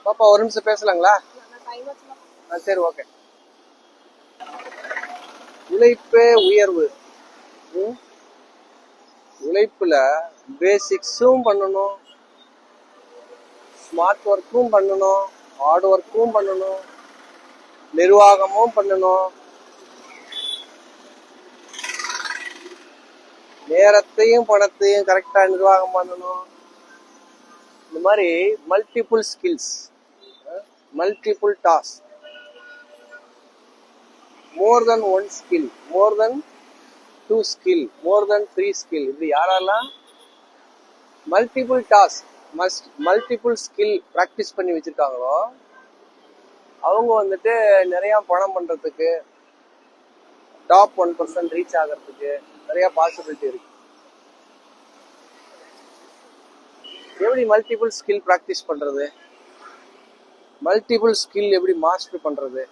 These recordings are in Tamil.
பாப்பா ஒரு நிமிஷம் பேசலாங்களா? சரி, ஓகே. உழைப்பே உயர்வு. உழைப்புல பேசிக்ஸும் பண்ணணும், ஸ்மார்ட் ஒர்க்கும் பண்ணணும், ஹார்ட் ஒர்க்கும் பண்ணணும், நிர்வாகமும் பண்ணணும், நேரத்தையும் பணத்தையும் கரெக்டா நிர்வாகம் பண்ணணும். இந்த மாதிரி மல்டிபிள் ஸ்கில்ஸ், மல்டிபிள் டாஸ்க், மோர் தென் ஒன் ஸ்கில், மோர் தென் 2 ஸ்கில், மோர் தென் 3 ஸ்கில். இது யாரெல்லாம் multiple task, multiple skill practice பண்ணி வச்சிருக்காங்களோ அவங்க வந்துட்டு நிறைய பணம் பண்றதுக்கு, டாப் 1% ரீச் ஆகிறதுக்கு நிறைய பாசிபிலிட்டி இருக்கு. எப்படி மல்டிபிள் ஸ்கில் ப்ராக்டிஸ் பண்றது, மல்டிபிள் ஸ்கில் எப்படி மாஸ்டர் பண்றது,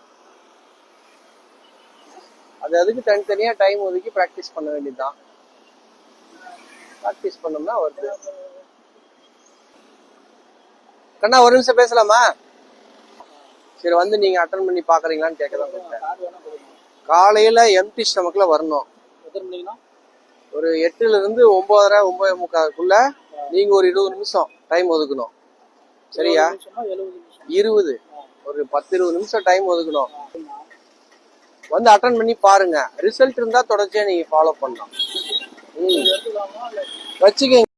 அதுக்கு தனித்தனியா டைம் ஒதுக்கி ப்ராக்டிஸ் பண்ண வேண்டியதுதான். ப்ராக்டிஸ் பண்ணோம்னா வருது. கண்ணா ஒரு நிமிஷம் பேசலாமா? சரி, வந்து நீங்க அட்டன் பண்ணி பாக்குறீங்களான்னு கேட்கதான் கூப்பிட்டேன். காலையில எம்டி ஸ்டமக்ல வரணும். ஒரு 8ல இருந்து 9:30 9:45க்குள்ள நீங்க ஒரு 20 நிமிஷம் டைம் ஒதுக்கணும். சரியா? 20, ஒரு 10-20 நிமிஷம் டைம் ஒதுக்கணும். வந்து அட்டன் பண்ணி பாருங்க. ரிசல்ட் இருந்தா தொடர்ச்சியா நீங்க ஃபாலோ பண்ணலாம். வச்சுக்கங்க.